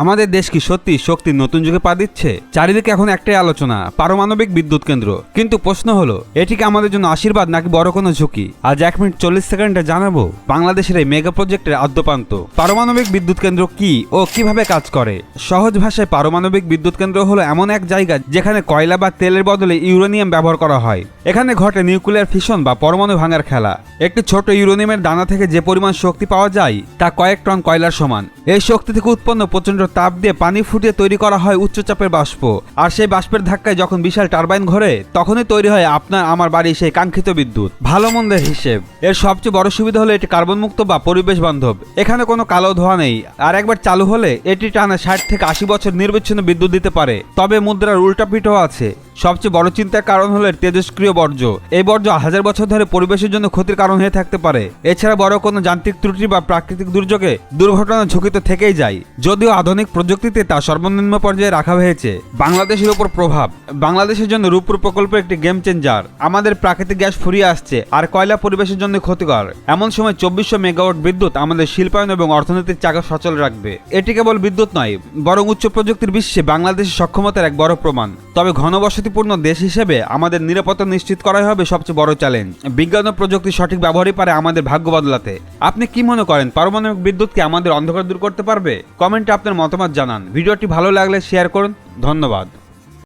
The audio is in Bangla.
আমাদের দেশ কি সত্যি শক্তির নতুন যুগে পা দিচ্ছে? চারিদিকে এখন একটাই আলোচনা, পারমাণবিক বিদ্যুৎ কেন্দ্র। কিন্তু প্রশ্ন হলো, এটি কি আমাদের জন্য আশীর্বাদ নাকি বড় কোনো ঝুঁকি? আজ 1 মিনিট 40 সেকেন্ডে জানাবো বাংলাদেশের এই মেগা প্রজেক্টের আদ্যপান্ত। পারমাণবিক বিদ্যুৎ কেন্দ্র কি ও কিভাবে কাজ করে? সহজ ভাষায় পারমাণবিক বিদ্যুৎ কেন্দ্র হলো এমন এক জায়গা যেখানে কয়লা বা তেলের বদলে ইউরেনিয়াম ব্যবহার করা হয়। এখানে ঘটে নিউক্লিয়ার ফিশন বা পরমাণু ভাঙার খেলা। একটি ছোট ইউরেনিয়ামের দানা থেকে যে পরিমাণ শক্তি পাওয়া যায় তা কয়েক টন কয়লার সমান। এই শক্তি থেকে উৎপন্ন প্রচন্ড তাপ দিয়ে পানি ফুটিয়ে তৈরি করা হয় উচ্চচাপের বাষ্প। আর সেই বাষ্পের ধাক্কায় যখন বিশাল টারবাইন ঘোরে তখনই তৈরি হয় আপনার আমার বাড়ি সেই কাঙ্ক্ষিত বিদ্যুৎ। ভালো মন্দের হিসেব, এর সবচেয়ে বড় সুবিধা হলো এটি কার্বন মুক্ত বা পরিবেশ বান্ধব। এখানে কোনো কালো ধোঁয়া নেই। আর একবার চালু হলে এটি টানা 60 থেকে 80 বছর নির্বিচ্ছিন্ন বিদ্যুৎ দিতে পারে। তবে মুদ্রার উল্টা পিঠও আছে। সবচেয়ে বড় চিন্তার কারণ হলো তেজস্ক্রিয় বর্জ্য। এই বর্জ্য 1000 বছর ধরে পরিবেশের জন্য ক্ষতির কারণ হয়ে থাকতে পারে। এছাড়া বড় কোনো যান্ত্রিক ত্রুটি বা প্রাকৃতিক দুর্যোগে দুর্ঘটনার ঝুঁকি তো থেকেই যায়। যদিও আধুনিক প্রযুক্তিতে তা সর্বনিম্ন পর্যায়ে রাখা হয়েছে। বাংলাদেশের উপর প্রভাব, বাংলাদেশের জন্য রূপপুর প্রকল্প একটি গেম চেঞ্জার। আমাদের প্রাকৃতিক গ্যাস ফুরিয়ে আসছে আর কয়লা পরিবেশের জন্য ক্ষতিকর। এমন সময় 2400 মেগাওয়াট বিদ্যুৎ আমাদের শিল্পায়ন এবং অর্থনীতির চাকা সচল রাখবে। এটি কেবল বিদ্যুৎ নয়, বরং উচ্চ প্রযুক্তির বিশ্বে বাংলাদেশের সক্ষমতার এক বড় প্রমাণ। তবে ঘনবসতিপূর্ণ দেশ হিসেবে আমাদের নিরাপত্তা নিশ্চিত করাই হবে সবচেয়ে বড় চ্যালেঞ্জ। বিজ্ঞান ও প্রযুক্তির সঠিক ব্যবহারই পারে আমাদের ভাগ্য বদলাতে। আপনি কি মনে করেন, পারমাণবিক বিদ্যুৎ কি আমাদের অন্ধকার দূর করতে পারবে? কমেন্টে আপনার মতামত জানান। ভিডিওটি ভালো লাগলে শেয়ার করুন। ধন্যবাদ।